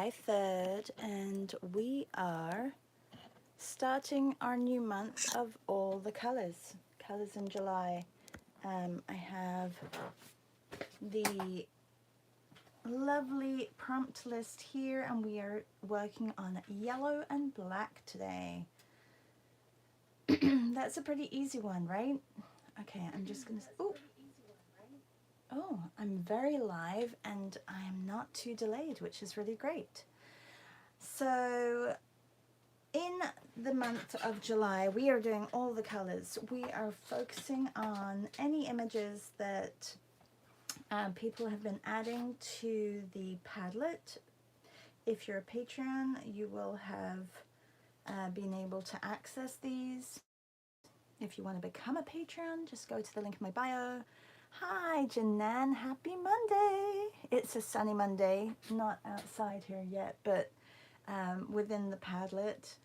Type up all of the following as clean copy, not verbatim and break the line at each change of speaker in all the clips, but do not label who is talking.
July 3rd, and we are starting our new month of all the colors in July. I have the lovely prompt list here, and we are working on yellow and black today. That's a pretty easy one, right? Okay, I'm just gonna, oh, I'm very live and I'm not too delayed, which is really great. So in the month of July, we are doing all the colors. We are focusing on any images that people have been adding to the Padlet. If you're a Patreon, you will have been able to access these. If you want to become a Patreon, just go to the link in my bio. Hi, Janan, happy Monday. It's a sunny Monday, not outside here yet, but within the Padlet,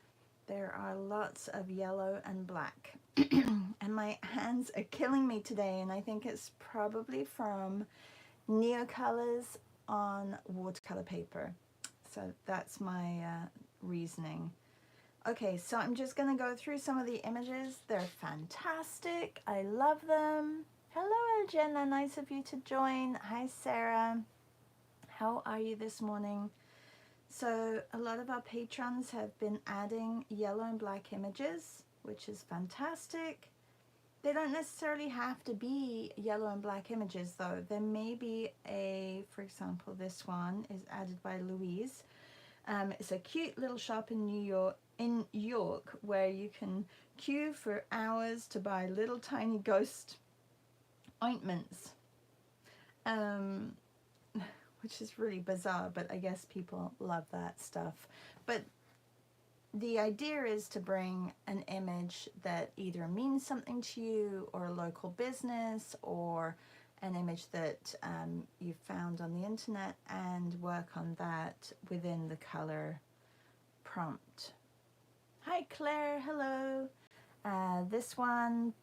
there are lots of yellow and black. And my hands are killing me today, and I think it's probably from neocolors on watercolor paper. So that's my reasoning. Okay, so I'm just going to go through some of the images. They're fantastic. I love them. Hello, Jenna. Nice of you to join. Hi, Sarah. How are you this morning? So a lot of our patrons have been adding yellow and black images, which is fantastic. They don't necessarily have to be yellow and black images, though. There may be for example, this one is added by Louise. It's a cute little shop in York where you can queue for hours to buy little tiny ghost ointments, which is really bizarre, but I guess people love that stuff. But the idea is to bring an image that either means something to you, or a local business, or an image that you found on the internet, and work on that within the color prompt. Hi Claire, hello. This one,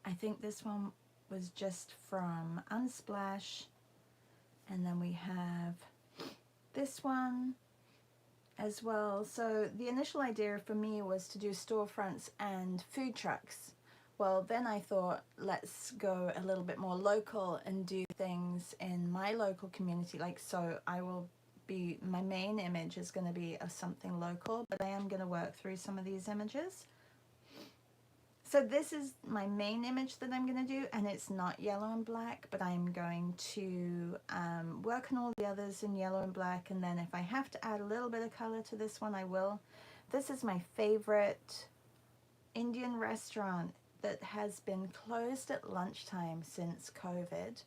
I think this one was just from Unsplash, and then we have this one as well. So the initial idea for me was to do storefronts and food trucks. Well, then I thought, let's go a little bit more local and do things in my local community. Like, so my main image is going to be of something local, but I am going to work through some of these images. So this is my main image that I'm going to do, and it's not yellow and black, but I'm going to work on all the others in yellow and black, and then if I have to add a little bit of color to this one, I will. This is my favorite Indian restaurant that has been closed at lunchtime since COVID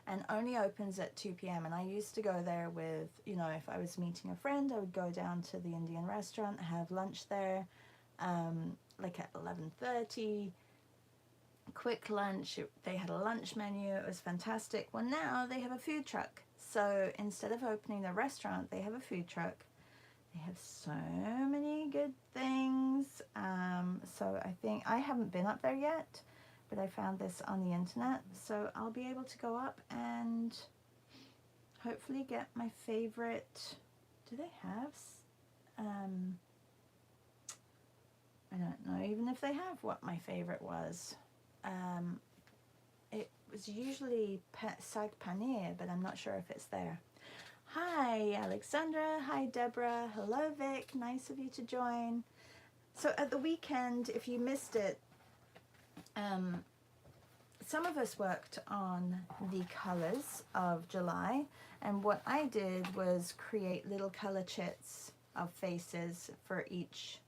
and only opens at 2 p.m. And I used to go there with, you know, if I was meeting a friend, I would go down to the Indian restaurant, have lunch there, like at 11:30, quick lunch. They had a lunch menu. It was fantastic. Well, now they have a food truck. So instead of opening the restaurant, they have a food truck. They have so many good things. So I think I haven't been up there yet, but I found this on the internet. So I'll be able to go up and hopefully get my favorite. Do they have? I don't know even if they have what my favorite was. It was usually sag paneer, but I'm not sure if it's there. Hi Alexandra, hi Deborah, hello Vic, nice of you to join. So at the weekend, if you missed it, some of us worked on the colors of July, and what I did was create little color chits of faces for each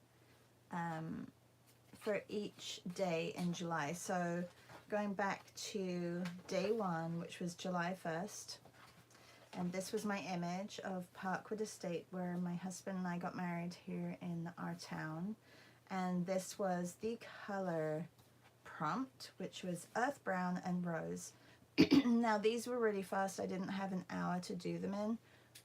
day in July. So going back to day one, which was July 1st, and this was my image of Parkwood Estate, where my husband and I got married here in our town. And this was the color prompt, which was earth brown and rose. Now these were really fast. I didn't have an hour to do them in.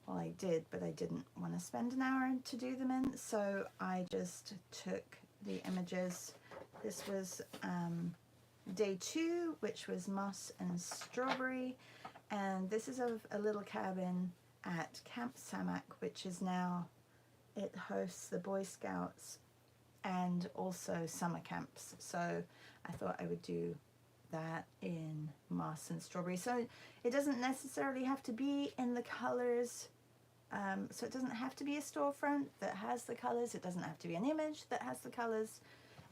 Well, I did, but I didn't want to spend an hour to do them in. So I just took the images. This was day 2, which was moss and strawberry. And this is of a little cabin at Camp Samak, which is now, it hosts the Boy Scouts and also summer camps. So I thought I would do that in moss and strawberry. So it doesn't necessarily have to be in the colors. So it doesn't have to be a storefront that has the colors. It doesn't have to be an image that has the colors.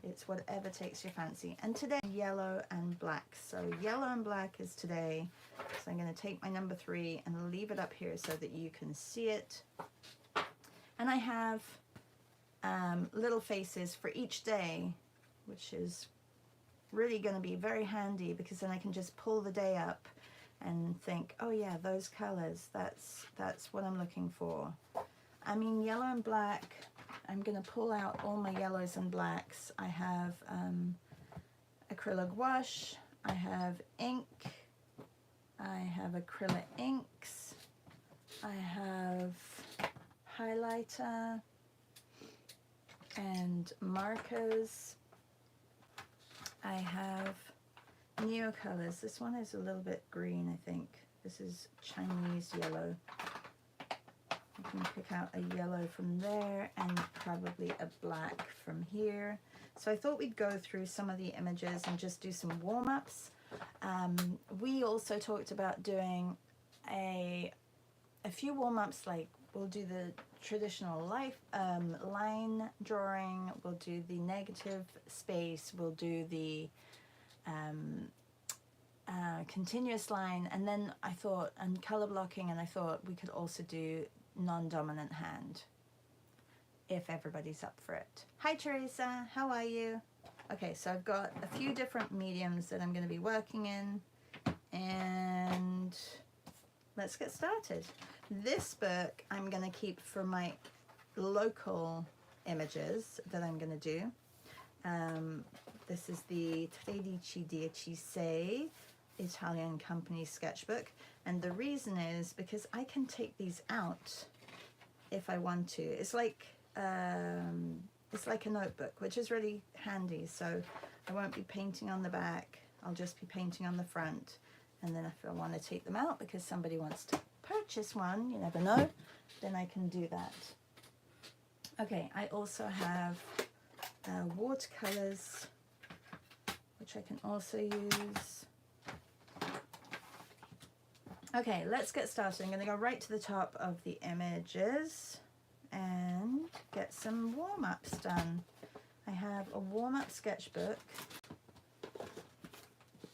It's whatever takes your fancy. And today, yellow and black. So yellow and black is today. So I'm going to take my number 3 and leave it up here so that you can see it. And I have little faces for each day, which is really going to be very handy, because then I can just pull the day up and think, oh yeah, those colors, that's what I'm looking for. I mean, yellow and black, I'm going to pull out all my yellows and blacks. I have acrylic wash, I have ink, I have acrylic inks, I have highlighter and markers. I have Neo colors. This one is a little bit green, I think. This is Chinese yellow. I can pick out a yellow from there and probably a black from here. So I thought we'd go through some of the images and just do some warm-ups. We also talked about doing a few warm-ups, like we'll do the traditional line drawing, we'll do the negative space, we'll do the continuous line, and then I thought, and color blocking, and I thought we could also do non-dominant hand if everybody's up for it. Hi Teresa, how are you? Okay, so I've got a few different mediums that I'm going to be working in, and let's get started. This book I'm going to keep for my local images that I'm going to do. This is the Tredici Dieci Italian company sketchbook, and the reason is because I can take these out if I want to. It's like a notebook, which is really handy. So I won't be painting on the back, I'll just be painting on the front, and then if I want to take them out because somebody wants to purchase one, you never know, then I can do that. Okay, I also have watercolors, which I can also use. Okay, let's get started. I'm going to go right to the top of the images and get some warm-ups done. I have a warm-up sketchbook,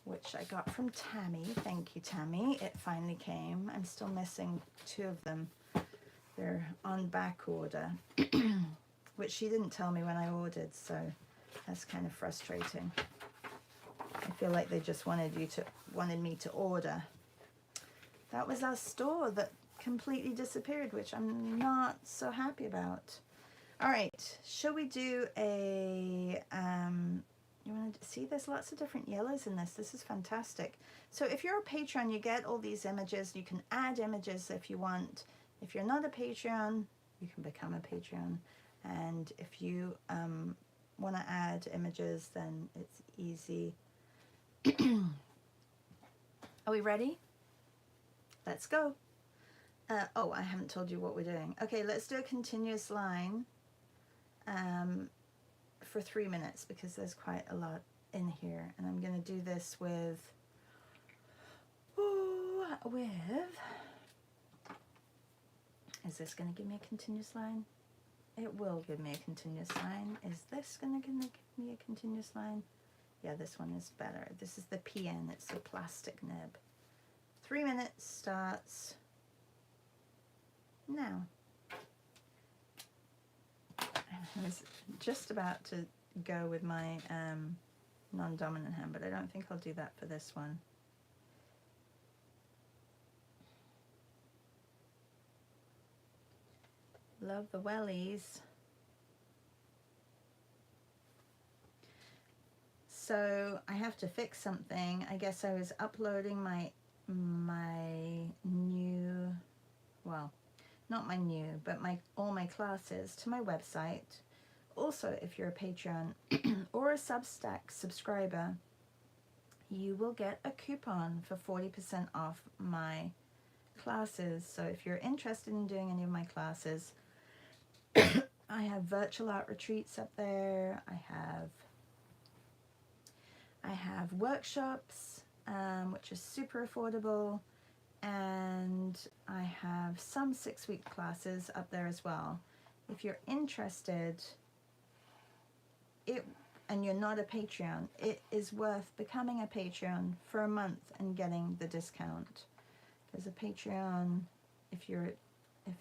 which I got from Tammy. Thank you, Tammy. It finally came. I'm still missing 2 of them. They're on back order, which she didn't tell me when I ordered, so that's kind of frustrating. I feel like they just wanted me to order. That was our store that completely disappeared, which I'm not so happy about. All right, shall we do a you want to see, there's lots of different yellows in this. This is fantastic. So if you're a Patreon, you get all these images. You can add images if you want. If you're not a Patreon, you can become a Patreon. And if you want to add images, then it's easy. Are we ready? Let's go. Oh, I haven't told you what we're doing. Okay, let's do a continuous line for 3 minutes, because there's quite a lot in here. And I'm going to do this with, is this going to give me a continuous line? It will give me a continuous line. Is this going to give me a continuous line? Yeah, this one is better. This is the PN, it's the plastic nib. 3 minutes starts now. I was just about to go with my non-dominant hand, but I don't think I'll do that for this one. Love the wellies. So I have to fix something. I guess I was uploading my new, well, not my new, but all my classes to my website. Also, if you're a Patreon or a Substack subscriber, you will get a coupon for 40% off my classes. So if you're interested in doing any of my classes, I have virtual art retreats up there. I have workshops, which is super affordable, and I have some 6-week classes up there as well. If you're interested, and you're not a Patreon, it is worth becoming a Patreon for a month and getting the discount. Because a Patreon, if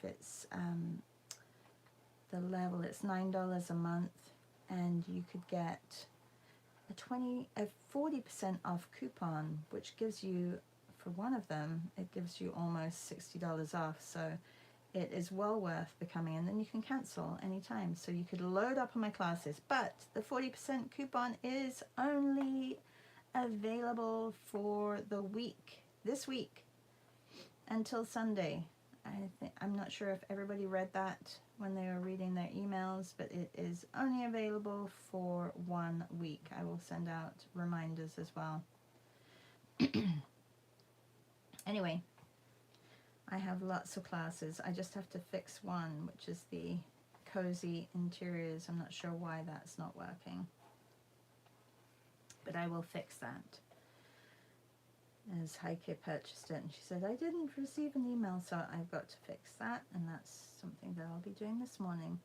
it's the level, it's $9 a month, and you could get a 40% off coupon, which gives you, for one of them, it gives you almost $60 off. So it is well worth becoming, and then you can cancel anytime. So you could load up on my classes, but the 40% coupon is only available for the week, this week, until Sunday. I'm not sure if everybody read that when they were reading their emails, but it is only available for 1 week. I will send out reminders as well. Anyway, I have lots of classes. I just have to fix one, which is the cozy interiors. I'm not sure why that's not working, but I will fix that. As Heike purchased it, and she said, I didn't receive an email, so I've got to fix that, and that's something that I'll be doing this morning.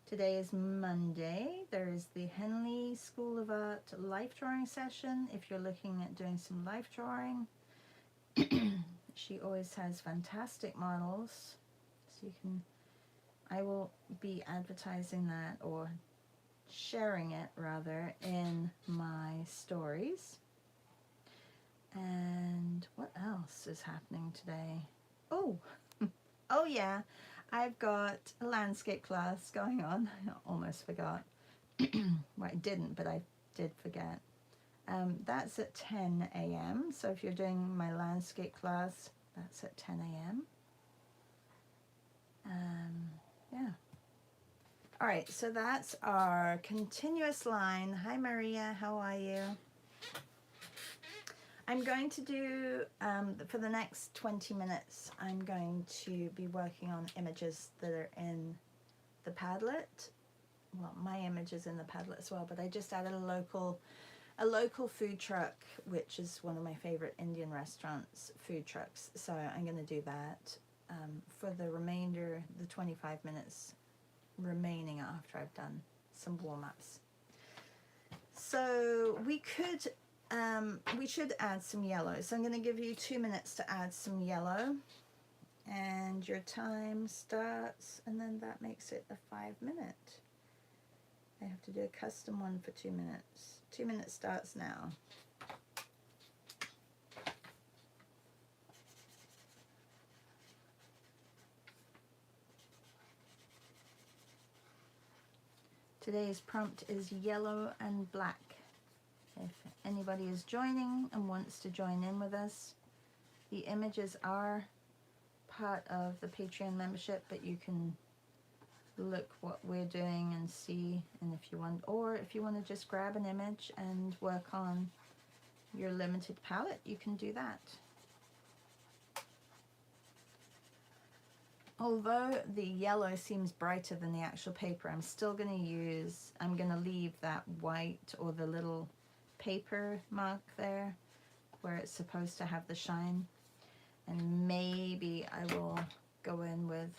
Today is Monday. There is the Henley School of Art life drawing session. If you're looking at doing some life drawing, she always has fantastic models, so you can, I will be advertising that, or sharing it rather, in my stories. And what else is happening today? Oh, oh yeah, I've got a landscape class going on. I almost forgot. Well, I didn't, but I did forget. That's at 10 a.m. So if you're doing my landscape class, that's at 10 a.m. Yeah. All right, so that's our continuous line. Hi, Maria, how are you? I'm going to do, for the next 20 minutes, I'm going to be working on images that are in the Padlet. Well, my image is in the Padlet as well, but I just added a local food truck, which is one of my favorite Indian restaurants, food trucks. So I'm going to do that for the remainder, the 25 minutes remaining after I've done some warm-ups. So we should add some yellow. So I'm going to give you 2 minutes to add some yellow, and your time starts, and then that makes it a 5-minute. I have to do a custom one for 2 minutes. 2 minutes starts now. Today's prompt is yellow and black. If anybody is joining and wants to join in with us, the images are part of the Patreon membership, but you can look what we're doing and see, and if you want, or if you want to just grab an image and work on your limited palette, you can do that. Although the yellow seems brighter than the actual paper, I'm still going to leave that white, or the little paper mark there where it's supposed to have the shine, and maybe I will go in with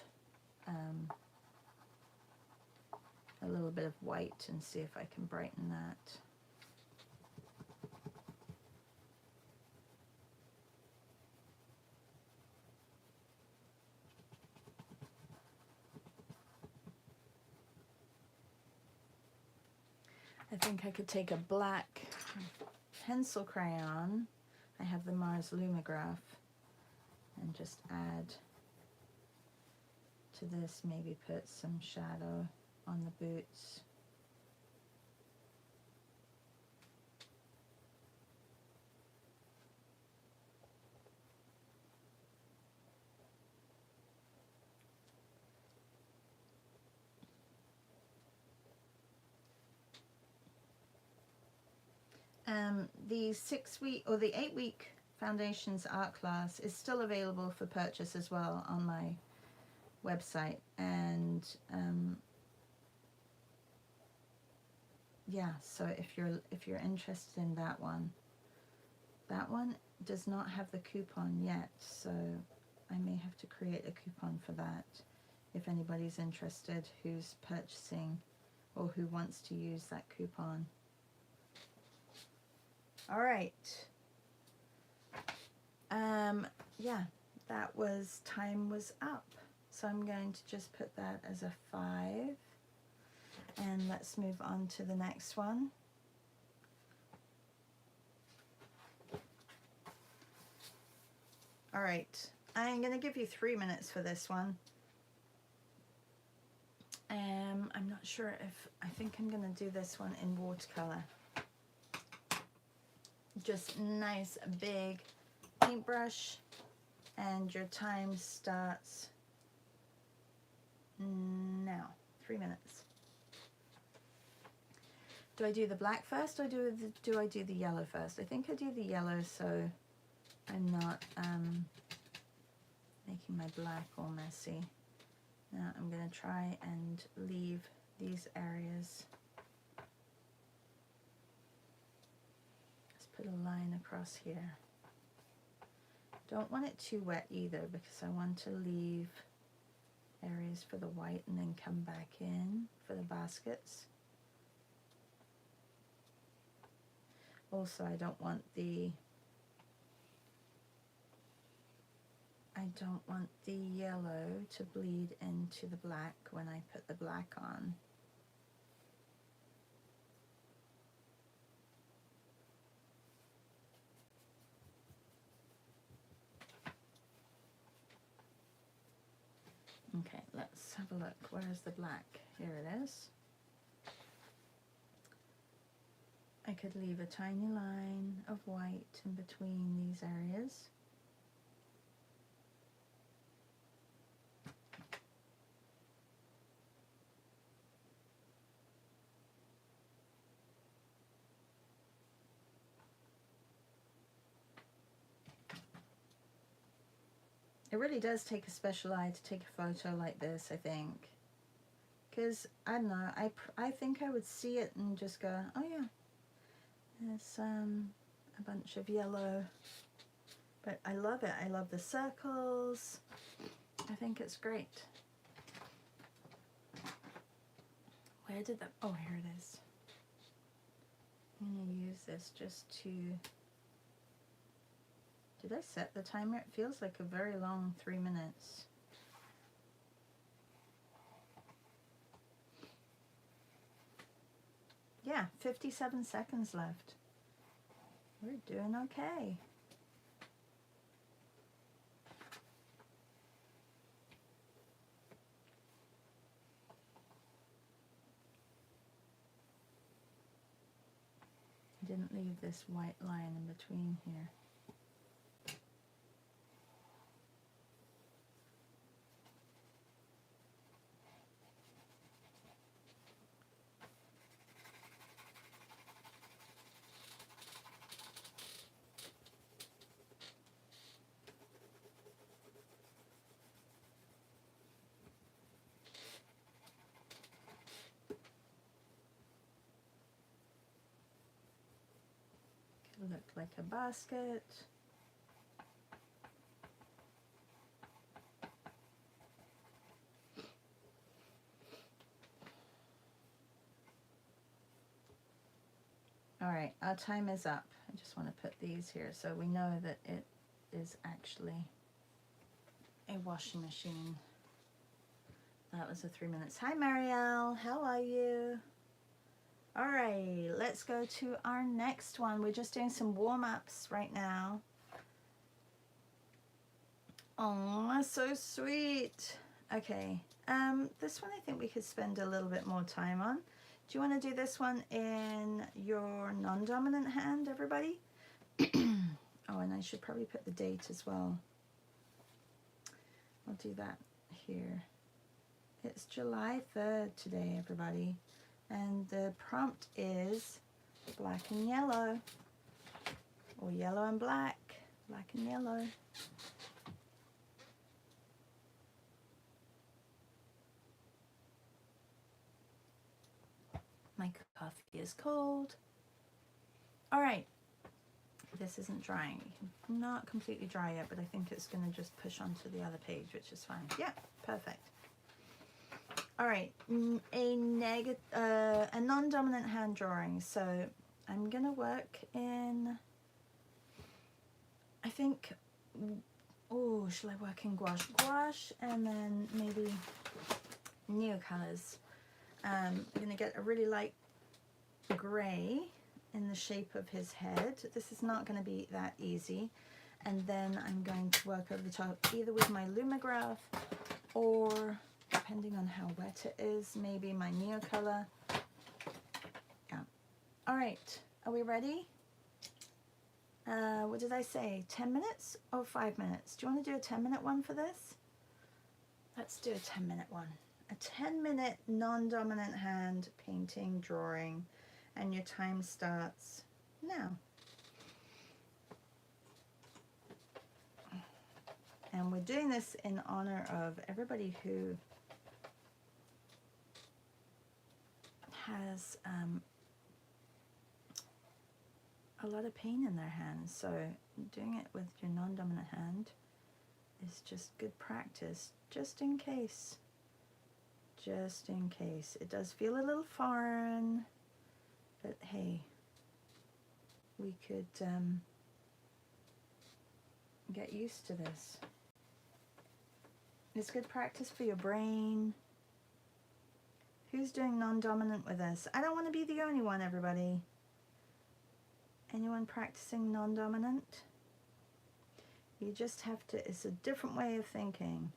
a little bit of white and see if I can brighten that. I think I could take a black pencil crayon. I have the Mars Lumograph, and just add to this, maybe put some shadow on the boots. The 6-week or the 8-week Foundations art class is still available for purchase as well on my website. And yeah, so if you're interested in that one does not have the coupon yet, so I may have to create a coupon for that if anybody's interested who's purchasing or who wants to use that coupon. All right. Yeah, that was, time was up. So I'm going to just put that as a 5. And let's move on to the next one. All right, I'm going to give you 3 minutes for this one. I'm not sure if, I think I'm going to do this one in watercolor. Just nice big paintbrush, and your time starts now. 3 minutes. Do I do the black first, or do I do the yellow first? I think I do the yellow so I'm not making my black all messy. Now I'm going to try and leave these areas. Let's put a line across here. Don't want it too wet either, because I want to leave areas for the white and then come back in for the baskets. Also, I don't want the yellow to bleed into the black when I put the black on. Okay, let's have a look. Where's the black? Here it is. I could leave a tiny line of white in between these areas. It really does take a special eye to take a photo like this, I think. Because, I don't know, I think I would see it and just go, oh yeah, there's a bunch of yellow. But I love it. I love the circles. I think it's great. Where did that, oh, here it is. I'm going to use this just to, did I set the timer? It feels like a very long 3 minutes. Yeah, 57 seconds left. We're doing okay. I didn't leave this white line in between here. Look like a basket. All right, our time is up. I just want to put these here so we know that it is actually a washing machine. That was the 3 minutes. Hi, Marielle. How are you? All right, let's go to our next one. We're just doing some warm-ups right now. Oh, so sweet. Okay, this one I think we could spend a little bit more time on. Do you want to do this one in your non-dominant hand, everybody? Oh, and I should probably put the date as well. I'll do that here. It's July 3rd today, everybody. And the prompt is black and yellow, or yellow and black. Black and yellow. My coffee is cold. All right. This isn't drying. Not completely dry yet, but I think it's going to just push onto the other page, which is fine. Yeah, perfect. All right, a non-dominant hand drawing. So I'm going to work in, I think, oh, shall I work in gouache? Gouache and then maybe neocolors. I'm going to get a really light gray in the shape of his head. This is not going to be that easy. And then I'm going to work over the top either with my Lumograph or, depending on how wet it is, maybe my Neocolor. Yeah. All right, are we ready? What did I say? 10 minutes or 5 minutes? Do you want to do a 10-minute one for this? Let's do a 10-minute one. A 10-minute non-dominant hand painting, drawing, and your time starts now. And we're doing this in honor of everybody who has a lot of pain in their hands. So doing it with your non-dominant hand is just good practice, just in case. Just in case. It does feel a little foreign, but hey, we could get used to this. It's good practice for your brain. Who's doing non-dominant with us? I don't want to be the only one, everybody. Anyone practicing non-dominant? You just have to, it's a different way of thinking.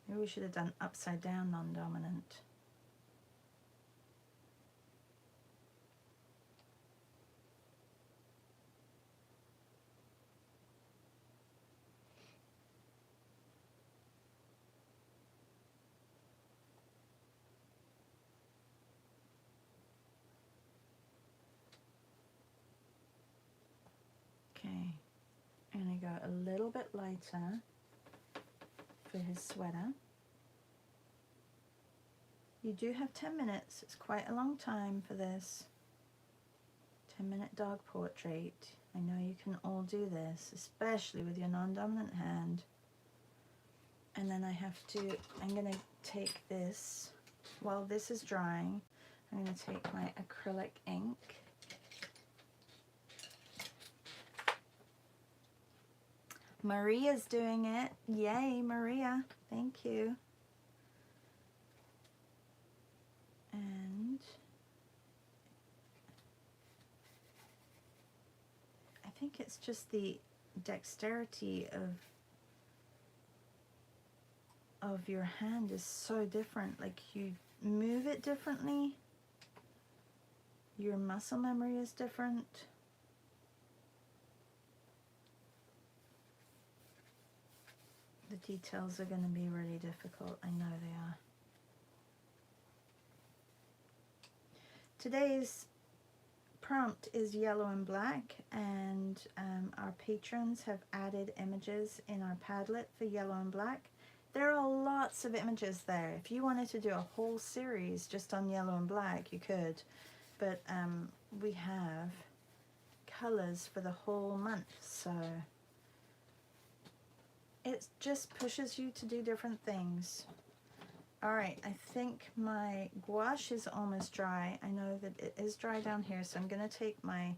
Maybe we should have done upside down non-dominant. Okay, I'm going to go a little bit lighter for his sweater. You do have 10 minutes. It's quite a long time for this. 10-minute dog portrait. I know you can all do this, especially with your non-dominant hand. And then I'm going to take this, while this is drying, I'm going to take my acrylic ink. Maria's doing it. Yay, Maria. Thank you. And I think it's just the dexterity of your hand is so different. Like, you move it differently. Your muscle memory is different. The details are going to be really difficult. I know they are. Today's prompt is yellow and black, and our patrons have added images in our Padlet for yellow and black. There are lots of images there. If you wanted to do a whole series just on yellow and black, you could. But we have colors for the whole month, so it just pushes you to do different things. All right, I think my gouache is almost dry. I know that it is dry down here, so I'm going to take my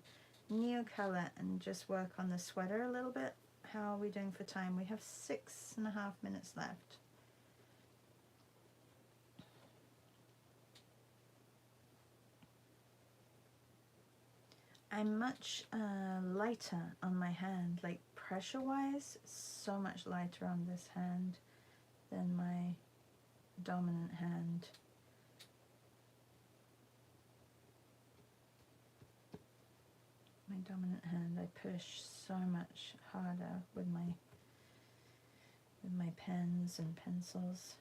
Neocolor and just work on the sweater a little bit. How are we doing for time? We have 6.5 minutes left. I'm much lighter on my hand, like pressure-wise, so much lighter on this hand than my dominant hand. My dominant hand, I push so much harder with my pens and pencils.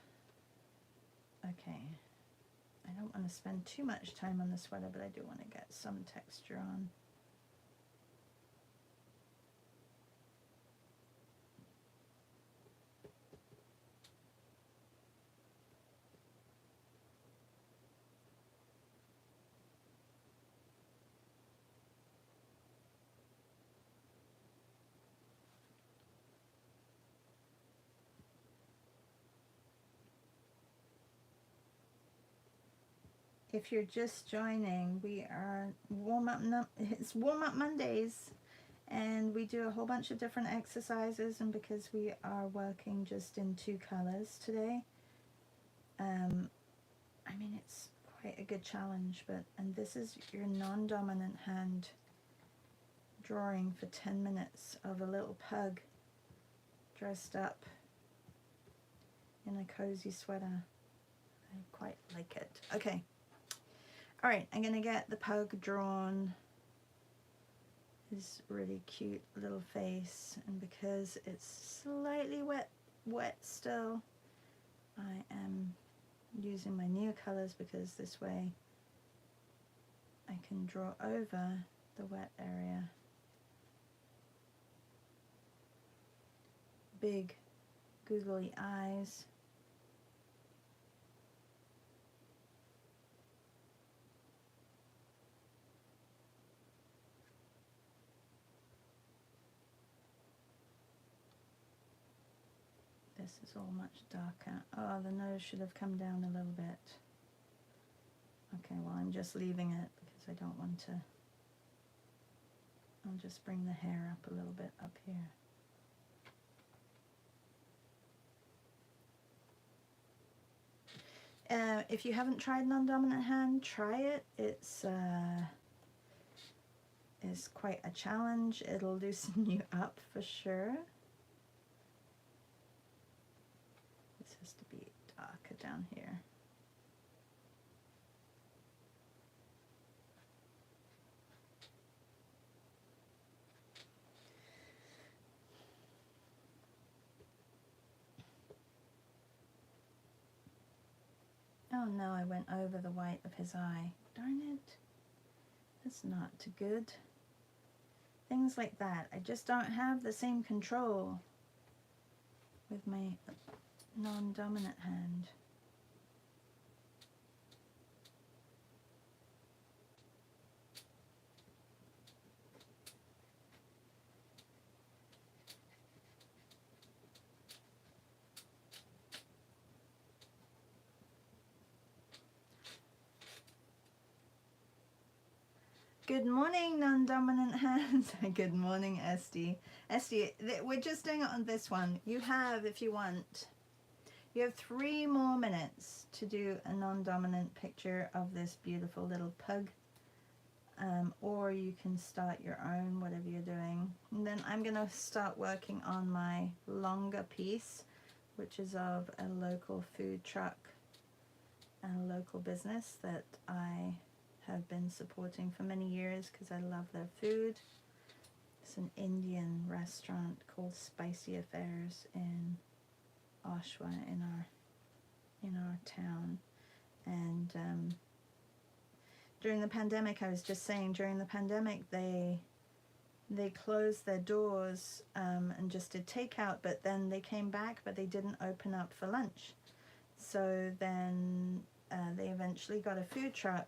Okay, I don't want to spend too much time on the sweater, but I do want to get some texture on. If you're just joining, we are it's warm up Mondays, and we do a whole bunch of different exercises, and because we are working just in 2 colors today, I mean, it's quite a good challenge. And this is your non-dominant hand drawing for 10 minutes of a little pug dressed up in a cozy sweater. I quite like it. Okay. All right, I'm gonna get the pug drawn, his really cute little face, and because it's slightly wet still, I am using my new colors because this way I can draw over the wet area. Big googly eyes. This is all much darker. Oh, the nose should have come down a little bit. Okay, well, I'm just leaving it because I don't want to. I'll just bring the hair up a little bit up here. If you haven't tried non-dominant hand, try it. It's quite a challenge. It'll loosen you up for sure. This has to be darker down here. Oh no, I went over the white of his eye. Darn it. That's not too good. Things like that. I just don't have the same control with my non-dominant hand. Good morning, non-dominant hands. Good morning, Esty. Esty, we're just doing it on this one. You have, if you want, you have 3 more minutes to do a non-dominant picture of this beautiful little pug. Or you can start your own, whatever you're doing. And then I'm going to start working on my longer piece, which is of a local food truck and a local business that I have been supporting for many years because I love their food. It's an Indian restaurant called Spicy Affairs in Oshawa in our town. And during the pandemic, I was just saying, during the pandemic they closed their doors and just did takeout, but then they came back, but they didn't open up for lunch. So then they eventually got a food truck,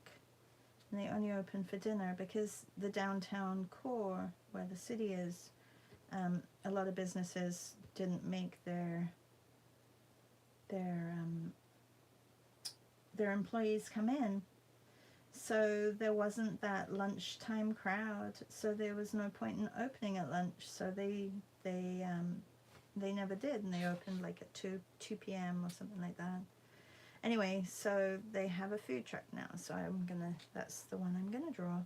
and they only opened for dinner because the downtown core, where the city is, a lot of businesses didn't make their employees come in. So there wasn't that lunchtime crowd, so there was no point in opening at lunch. So they never did, and they opened like at 2 p.m. or something like that. Anyway, so they have a food truck now, so that's the one I'm gonna draw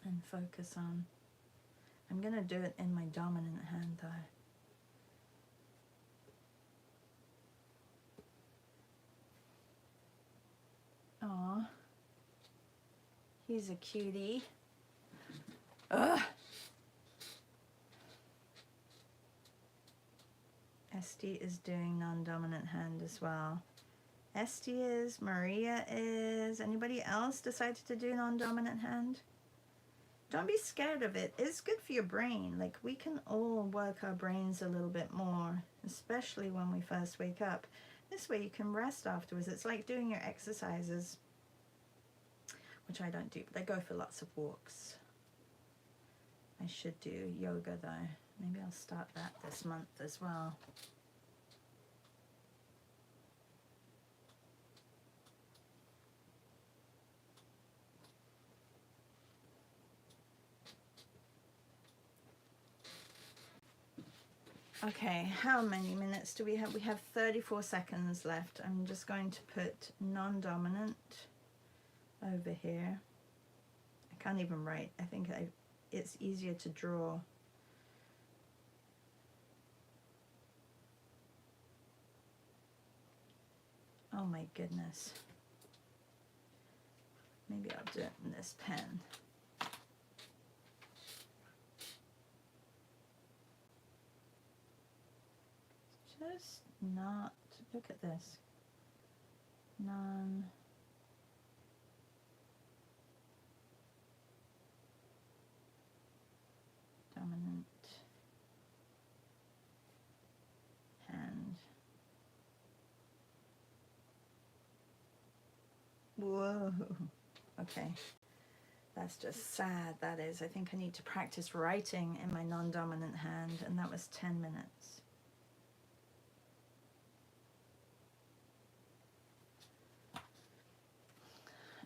and focus on. I'm gonna do it in my dominant hand though. Aw, he's a cutie. Ugh. Esty is doing non-dominant hand as well, Esty is, Maria is. Anybody else decided to do non-dominant hand? Don't be scared of it. It's good for your brain. Like, we can all work our brains a little bit more, especially when we first wake up. This way you can rest afterwards. It's like doing your exercises, which I don't do, but I go for lots of walks. I should do yoga though. Maybe I'll start that this month as well. Okay, how many minutes do we have? We have 34 seconds left. I'm just going to put non-dominant over here. I can't even write. I think it's easier to draw. Oh my goodness. Maybe I'll do it in this pen. Just not, look at this. Non-dominant hand. Whoa. Okay. That's just sad, that is. I think I need to practice writing in my non-dominant hand, and that was 10 minutes.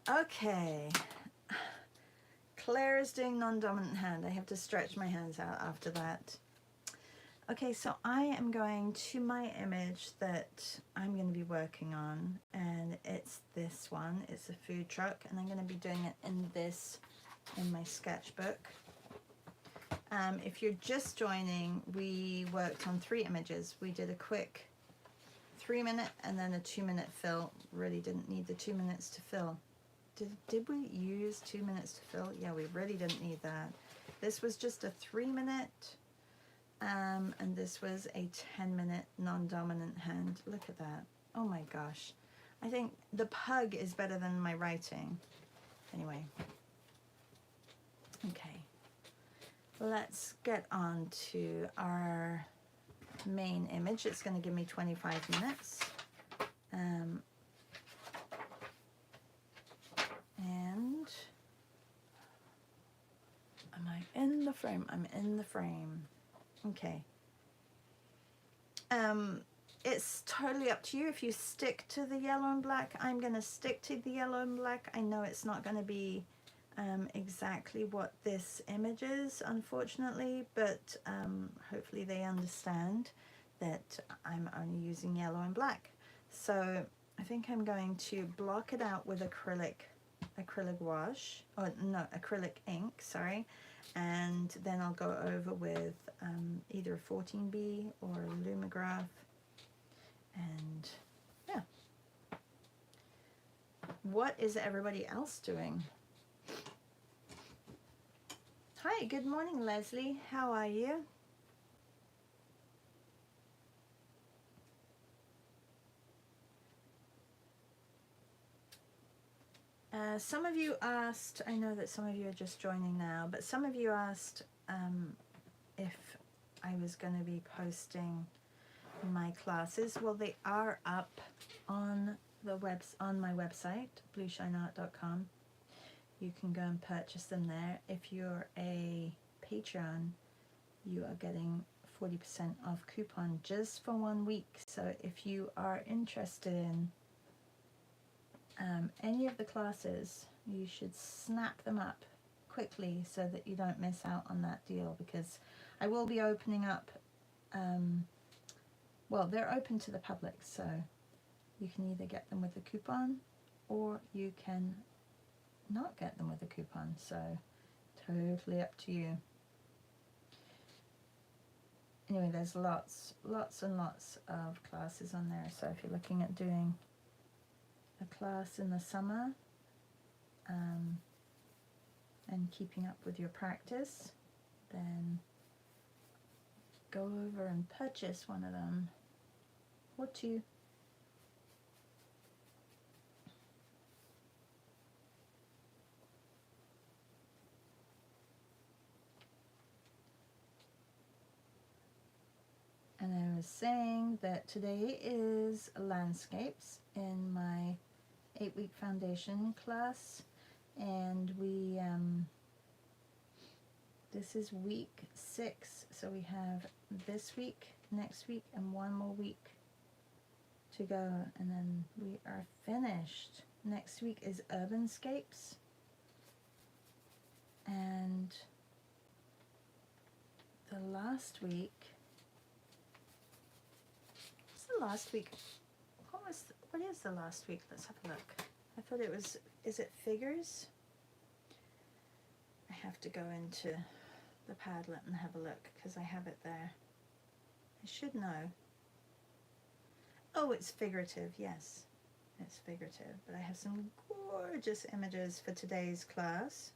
Okay. Claire is doing non-dominant hand. I have to stretch my hands out after that. Okay, so I am going to my image that I'm going to be working on, and it's this one. It's a food truck, and I'm going to be doing it in my sketchbook. If you're just joining, we worked on 3 images. We did a quick 3-minute and then a 2-minute fill. Really didn't need the 2 minutes to fill. Did we use 2 minutes to fill? Yeah, we really didn't need that. This was just a 3-minute. And this was a 10-minute non-dominant hand. Look at that. Oh my gosh. I think the pug is better than my writing. Anyway. Okay. Let's get on to our main image. It's going to give me 25 minutes. And am I in the frame? I'm in the frame. Okay. It's totally up to you if you stick to the yellow and black. I'm going to stick to the yellow and black. I know it's not going to be exactly what this image is, unfortunately, but hopefully they understand that I'm only using yellow and black. So I think I'm going to block it out with acrylic wash, or no, acrylic ink, sorry, and then I'll go over with either a 14B or a Lumograph, and yeah. What is everybody else doing? Hi, good morning, Leslie. How are you? Some of you asked, I know that some of you are just joining now, but some of you asked if I was going to be posting my classes. Well, they are up on on my website, blueshineart.com. You can go and purchase them there. If you're a Patreon, you are getting 40% off coupon just for 1 week. So if you are interested in any of the classes, you should snap them up quickly so that you don't miss out on that deal, because I will be opening up, well, they're open to the public, so you can either get them with a coupon or you can not get them with a coupon, so totally up to you. Anyway, there's lots and lots of classes on there, so if you're looking at doing a class in the summer and keeping up with your practice, then go over and purchase one of them or 2. was saying that today is landscapes in my 8-week foundation class, and we this is week 6, so we have this week, next week, and one more week to go, and then we are finished. Next week is urbanscapes, and the last week, what's the last week? What is the last week? Let's have a look. I thought it was, is it figures? I have to go into the Padlet and have a look because I have it there. I should know. Oh, it's figurative, yes. It's figurative, but I have some gorgeous images for today's class.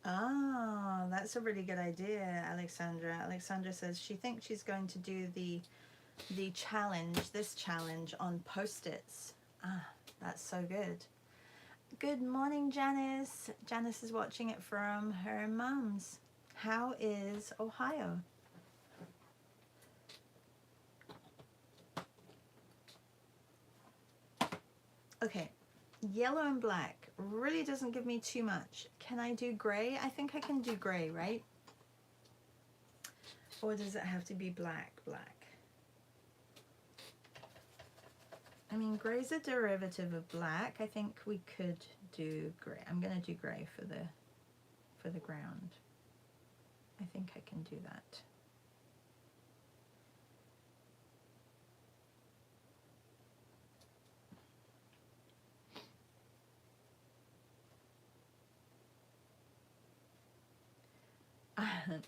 Ah, that's a really good idea, Alexandra. Alexandra says she thinks she's going to do the challenge, this challenge on Post-its. Ah, that's so good. Good morning, Janice. Janice is watching it from her mum's. How is Ohio? Okay, yellow and black really doesn't give me too much. Can I do gray? I think I can do gray, right? Or does it have to be black? I mean, gray's a derivative of black. I think we could do gray. I'm gonna do gray for the ground. I think I can do that.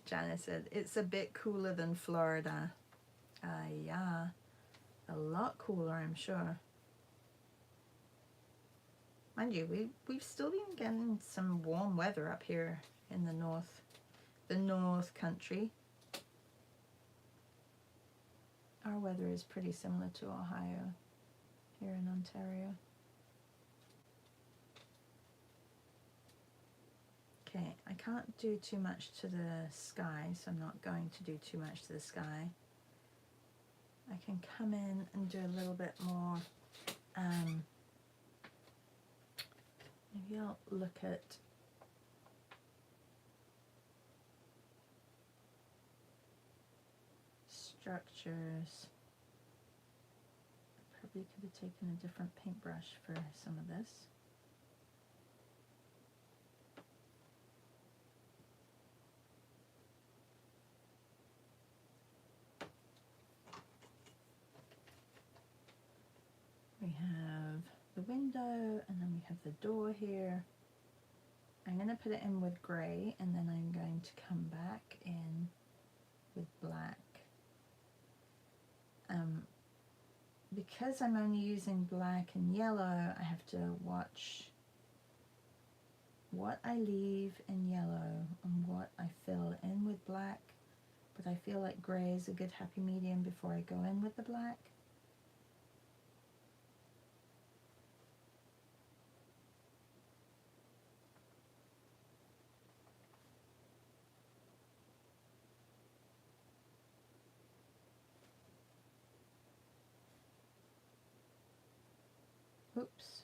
Janice said, it's a bit cooler than Florida. Yeah, a lot cooler, I'm sure. Mind you, we've still been getting some warm weather up here in the north country. Our weather is pretty similar to Ohio here in Ontario. Okay, I can't do too much to the sky, so I'm not going to do too much to the sky. I can come in and do a little bit more, maybe I'll look at structures. I probably could have taken a different paintbrush for some of this. We have the window, and then we have the door here. I'm going to put it in with gray, and then I'm going to come back in with black. Because I'm only using black and yellow, I have to watch what I leave in yellow and what I fill in with black. But I feel like gray is a good happy medium before I go in with the black. Oops.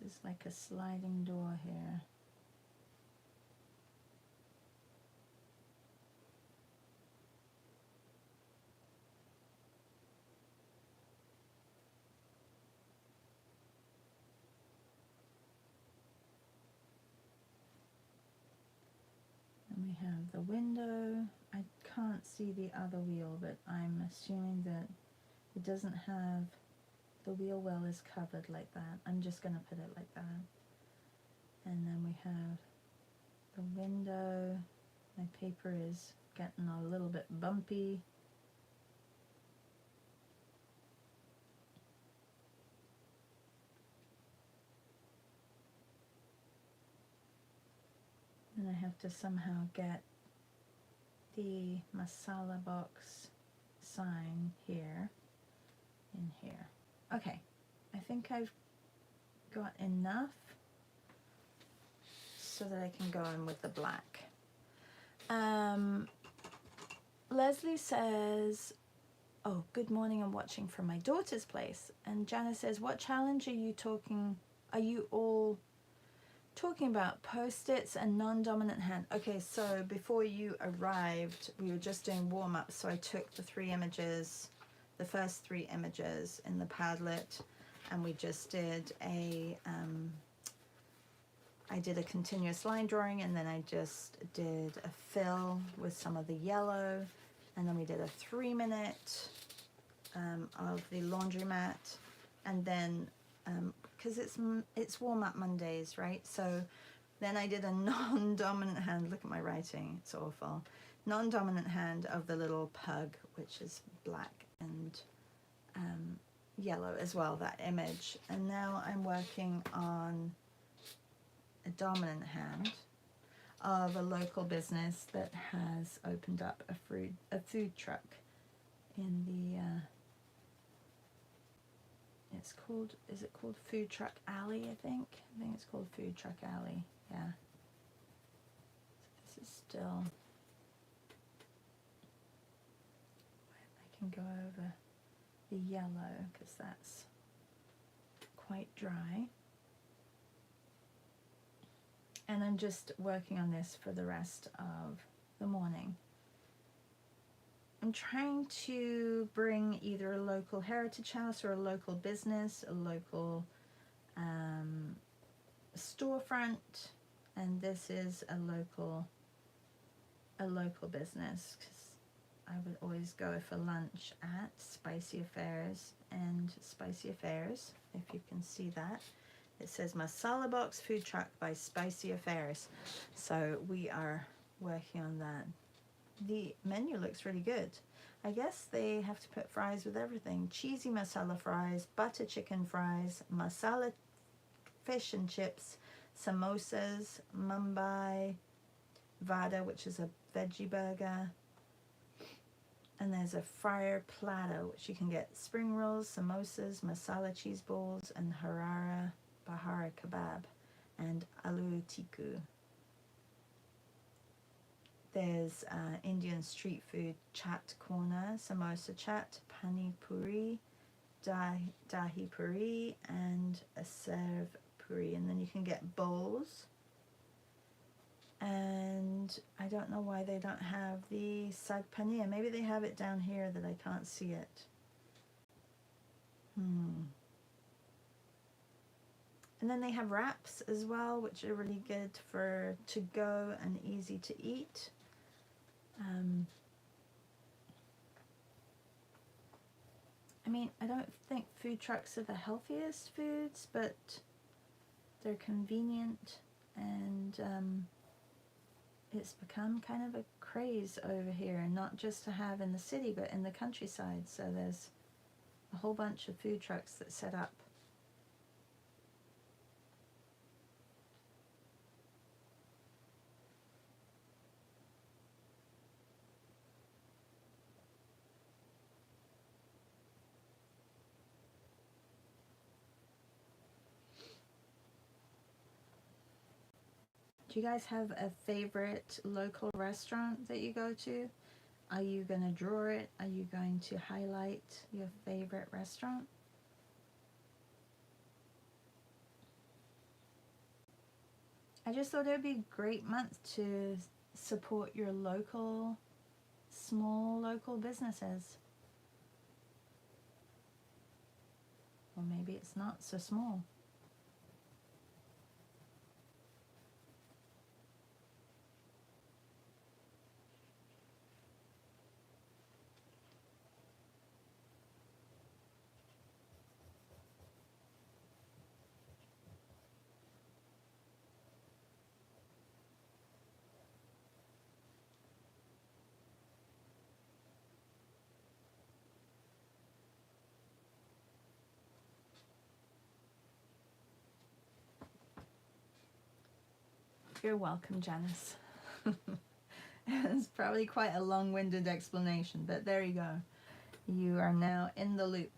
This is like a sliding door here. And we have the window. I can't see the other wheel, but I'm assuming that it doesn't have, the wheel well is covered like that. I'm just going to put it like that. And then we have the window. My paper is getting a little bit bumpy. And I have to somehow get the masala box sign here in here. Okay, I think I've got enough so that I can go in with the black. Leslie says, oh, good morning, I'm watching from my daughter's place. And Janice says, what challenge are you all talking about? Post-its and non-dominant hand. Okay, so before you arrived, we were just doing warm-up, so I took the first three images in the Padlet, and we just did I did a continuous line drawing, and then I just did a fill with some of the yellow, and then we did a 3-minute of the laundromat, and then because it's warm-up Mondays, right? So then I did a non-dominant hand. Look at my writing, it's awful. Non-dominant hand of the little pug, which is black and yellow as well, that image. And now I'm working on a dominant hand of a local business that has opened up a food truck in the is it called Food Truck Alley? I think it's called Food Truck Alley. Yeah. So this is still, I can go over the yellow because that's quite dry. And I'm just working on this for the rest of the morning. I'm trying to bring either a local heritage house or a local business, a local storefront, and this is a local business, because I would always go for lunch at Spicy Affairs, and Spicy Affairs, if you can see that, it says Masala Box Food Truck by Spicy Affairs. So we are working on that. The menu looks really good. I guess they have to put fries with everything. Cheesy masala fries, butter chicken fries, masala fish and chips, samosas, Mumbai, vada, which is a veggie burger. And there's a fryer platter, which you can get spring rolls, samosas, masala cheese balls, and Bahara kebab, and aloo tikku. There's Indian street food chaat corner, samosa chaat, pani puri, dahi puri, and a serve puri. And then you can get bowls. And I don't know why they don't have the sag paneer. Maybe they have it down here that I can't see it. And then they have wraps as well, which are really good for to go and easy to eat. I mean, I don't think food trucks are the healthiest foods, but they're convenient, and it's become kind of a craze over here, not just to have in the city, but in the countryside. So there's a whole bunch of food trucks that set up. Do you guys have a favorite local restaurant that you go to? Are you going to draw it? Are you going to highlight your favorite restaurant? I just thought it would be a great month to support your local, small local businesses. Or maybe it's not so small. You're welcome, Janice. It's probably quite a long-winded explanation, but there you go. You are now in the loop.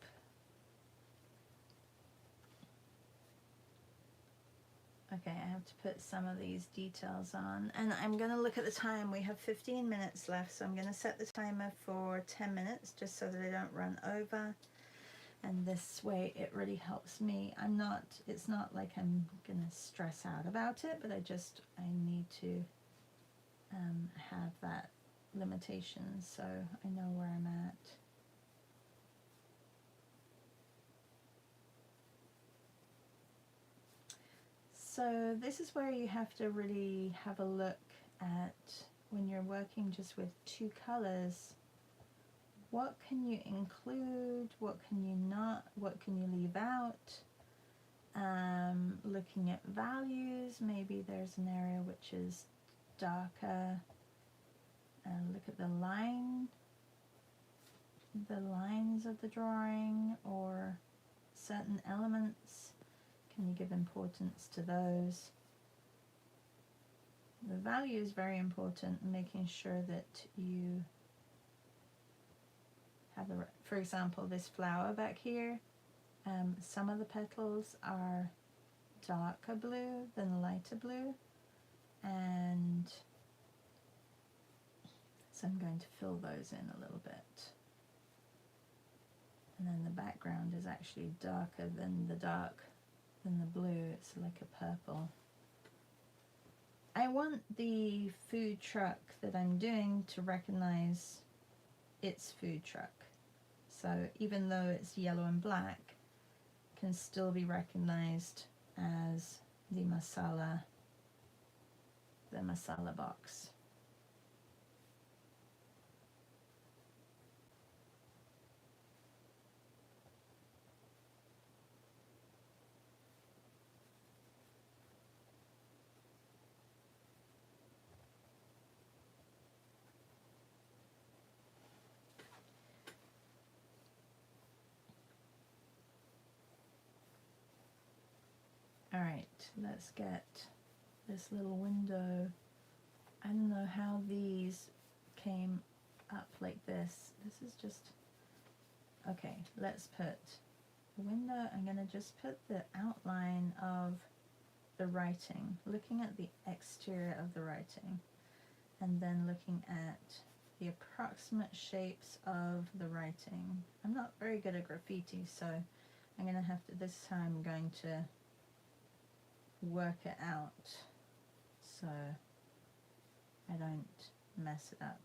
Okay, I have to put some of these details on, and I'm going to look at the time. We have 15 minutes left, so I'm going to set the timer for 10 minutes just so that I don't run over. And this way it really helps me. It's not like I'm going to stress out about it, but I need to have that limitation so I know where I'm at. So this is where you have to really have a look at, when you're working just with two colors, what can you include, what can you not, what can you leave out? Looking at values, maybe there's an area which is darker, and look at the lines of the drawing, or certain elements. Can you give importance to those? The value is very important, making sure that you have the, for example, this flower back here, some of the petals are darker blue than lighter blue, and so I'm going to fill those in a little bit. And then the background is actually darker than the blue, it's like a purple. I want the food truck that I'm doing to recognize its food truck. So even though it's yellow and black, can still be recognized as the masala box. All right, let's get this little window. I don't know how these came up like this. This is just, okay, let's put the window. I'm going to just put the outline of the writing, looking at the exterior of the writing, and then looking at the approximate shapes of the writing. I'm not very good at graffiti, so I'm going to have to, this time I'm going to work it out so I don't mess it up.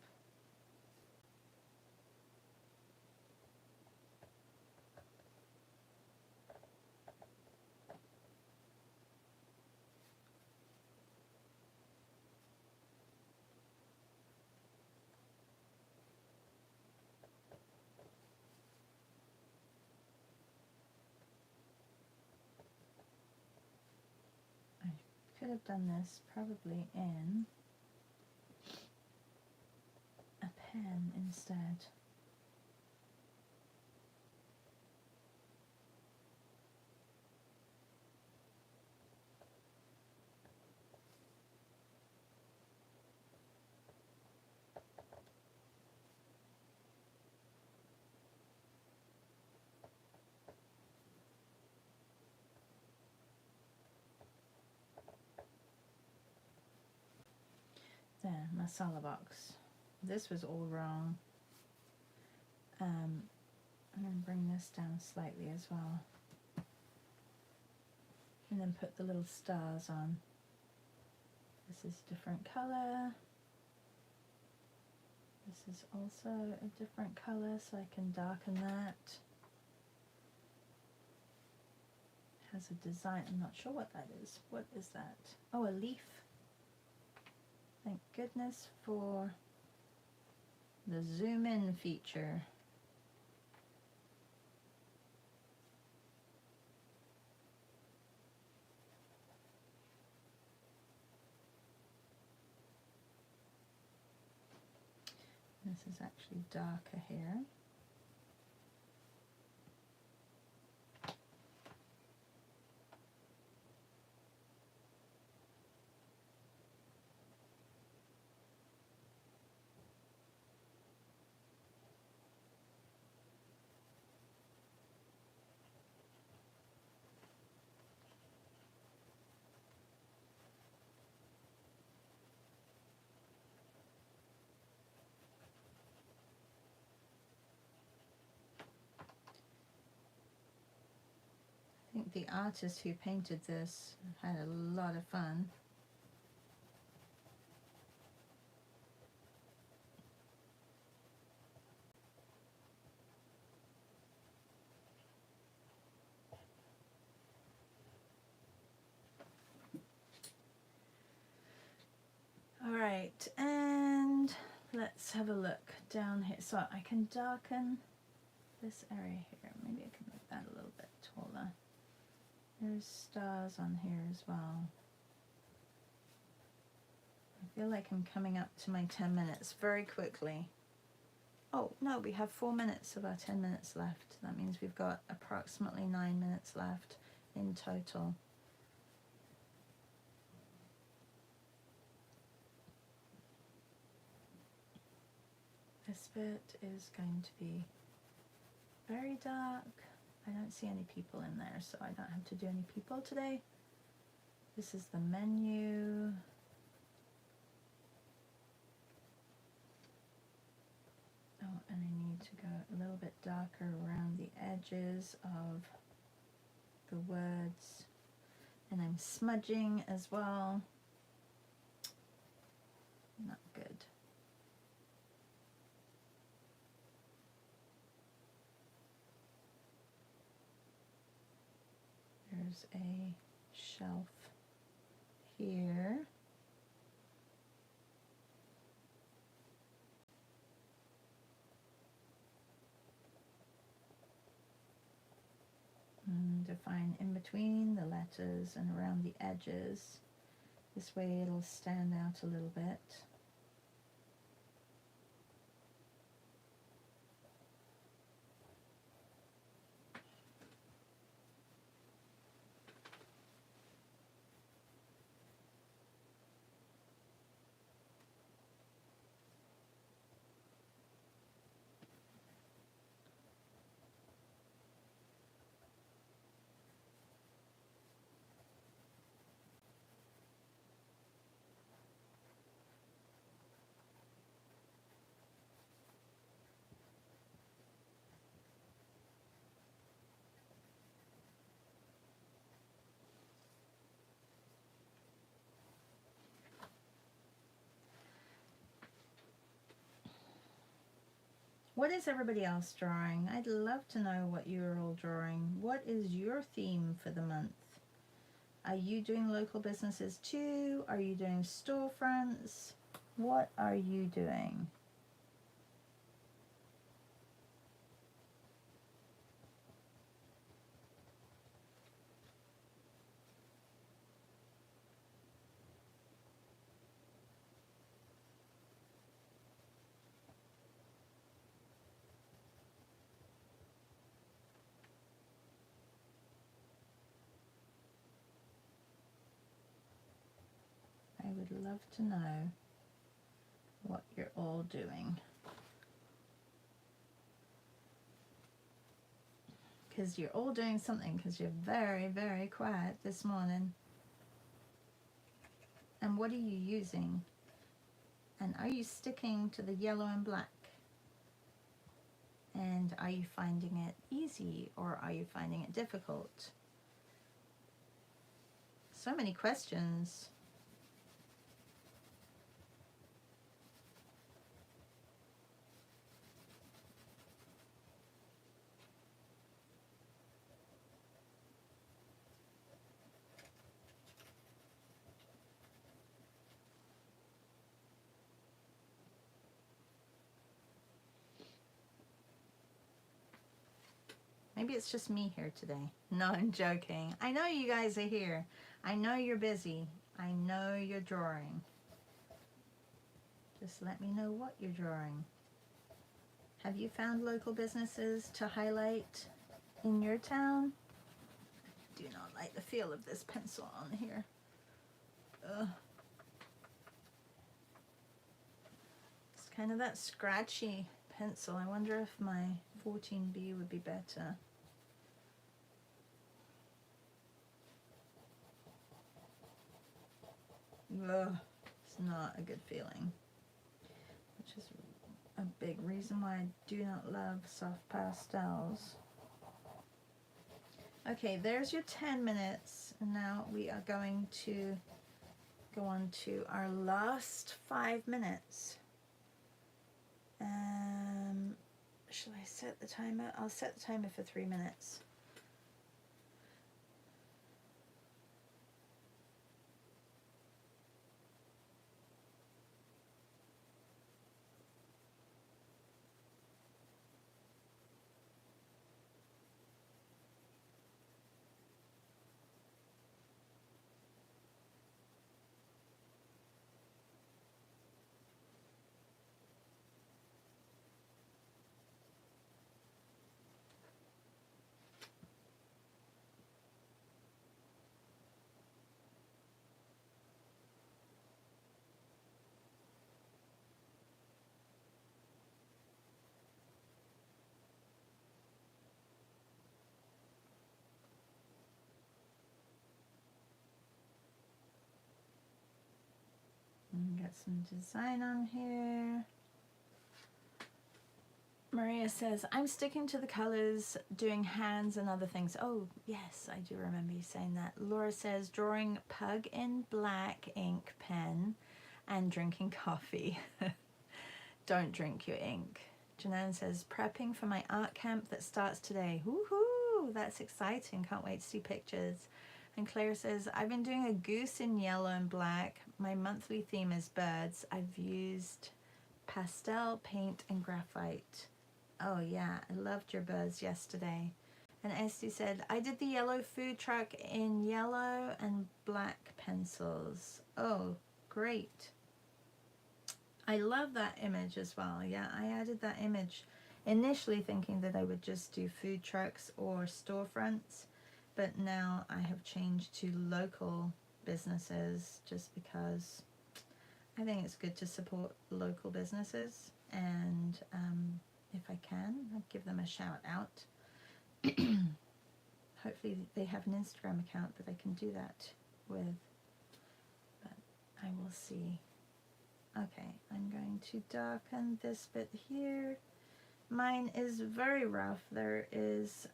Could have done this probably in a pen instead. There, masala box. This was all wrong. I'm going to bring this down slightly as well. And then put the little stars on. This is a different colour. This is also a different colour, so I can darken that. It has a design, I'm not sure what that is. What is that? Oh, a leaf. Thank goodness for the zoom in feature. This is actually darker here. the artist who painted this had a lot of fun. All right, and let's have a look down here. So I can darken this area here. Maybe I can make that a little bit taller. There's stars on here as well. I feel like I'm coming up to my 10 minutes very quickly. Oh, no, we have 4 minutes of our 10 minutes left. That means we've got approximately 9 minutes left in total. This bit is going to be very dark. I don't see any people in there, so I don't have to do any people today. This is the menu. Oh, and I need to go a little bit darker around the edges of the words. And I'm smudging as well. Not good. There's a shelf here. And define in between the letters and around the edges. This way it'll stand out a little bit. What is everybody else drawing? I'd love to know what you're all drawing. What is your theme for the month? Are you doing local businesses too? Are you doing storefronts? What are you doing? I would love to know what you're all doing. Because you're all doing something, because you're very, very quiet this morning. And what are you using? And are you sticking to the yellow and black? And are you finding it easy or are you finding it difficult? So many questions. Maybe it's just me here today. No, I'm joking. I know you guys are here. I know you're busy. I know you're drawing. Just let me know what you're drawing. Have you found local businesses to highlight in your town? I do not like the feel of this pencil on here. Ugh. It's kind of that scratchy pencil. I wonder if my 14B would be better. Ugh, it's not a good feeling. Which is a big reason why I do not love soft pastels. Okay, there's your 10 minutes. And now we are going to go on to our last 5 minutes. Shall I set the timer? I'll set the timer for 3 minutes. Got some design on here. Maria says, I'm sticking to the colors, doing hands and other things. Oh, yes, I do remember you saying that. Laura says, drawing pug in black ink pen and drinking coffee. Don't drink your ink. Janelle says, prepping for my art camp that starts today. Woohoo! That's exciting. Can't wait to see pictures. And Claire says, I've been doing a goose in yellow and black. My monthly theme is birds. I've used pastel, paint, and graphite. Oh yeah, I loved your birds yesterday. And Esty said, I did the yellow food truck in yellow and black pencils. Oh, great. I love that image as well. Yeah, I added that image initially thinking that I would just do food trucks or storefronts, but now I have changed to local businesses just because I think it's good to support local businesses, and if I can, I'll give them a shout out. Hopefully they have an Instagram account that I can do that with, but I will see. Okay, I'm going to darken this bit here. Mine is very rough. There is,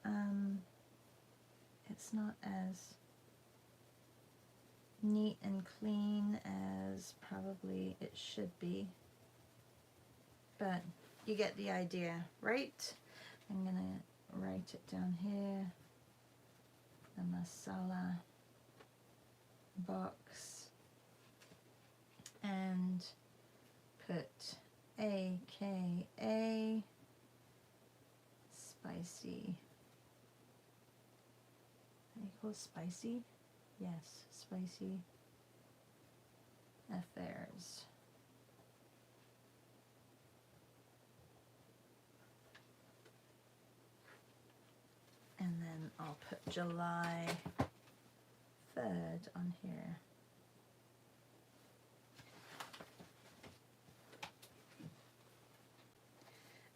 it's not as neat and clean as probably it should be, but you get the idea, right? I'm gonna write it down here, the masala box, and put AKA spicy. How do you call it, spicy? Yes, spicy affairs. And then I'll put July 3rd on here.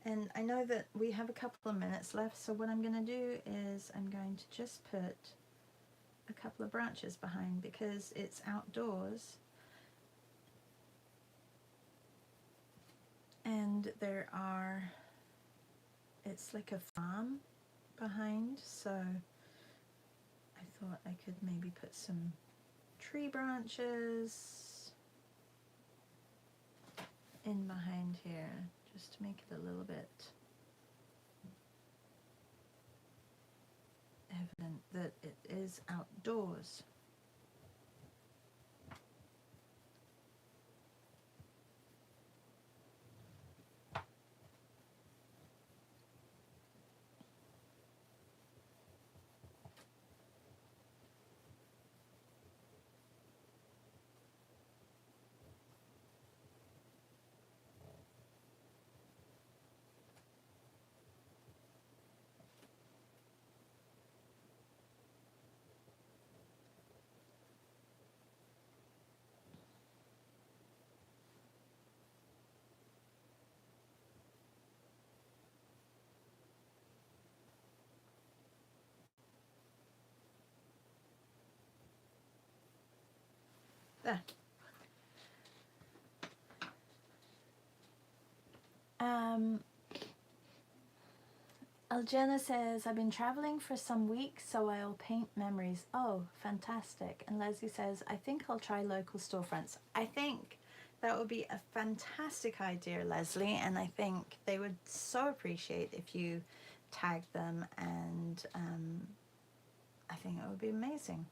And I know that we have a couple of minutes left, so what I'm going to do is I'm going to just put a couple of branches behind because it's outdoors. And there are, it's like a farm behind, so I thought I could maybe put some tree branches in behind here just to make it a little bit evident that it is outdoors. There. Aljana says, I've been traveling for some weeks, so I'll paint memories. Oh, fantastic. And Leslie says, I think I'll try local storefronts. I think that would be a fantastic idea, Leslie, and I think they would so appreciate if you tag them, and I think it would be amazing.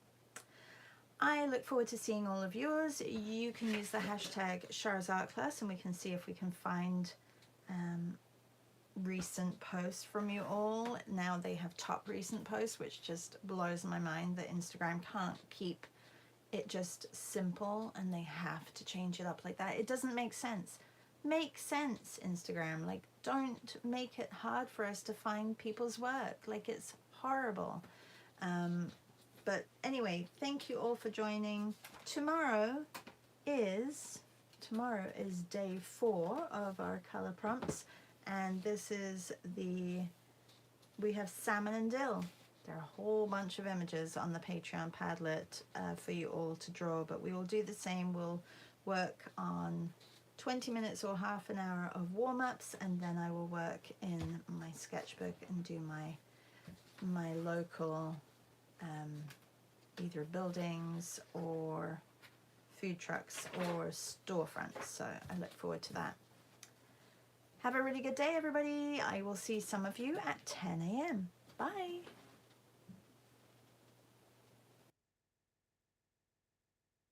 I look forward to seeing all of yours. You can use the hashtag Shara's Art Class, and we can see if we can find recent posts from you all. Now they have top recent posts, which just blows my mind that Instagram can't keep it just simple and they have to change it up like that. It doesn't make sense. Make sense, Instagram. Like, don't make it hard for us to find people's work. Like, it's horrible. But anyway, thank you all for joining. Tomorrow is day 4 of our color prompts, and this is we have salmon and dill. There are a whole bunch of images on the Patreon Padlet for you all to draw, but we will do the same. We'll work on 20 minutes or half an hour of warm-ups, and then I will work in my sketchbook and do my local either buildings or food trucks or storefronts. So I look forward to that. Have a really good day, everybody. I will see some of you at 10 a.m. Bye.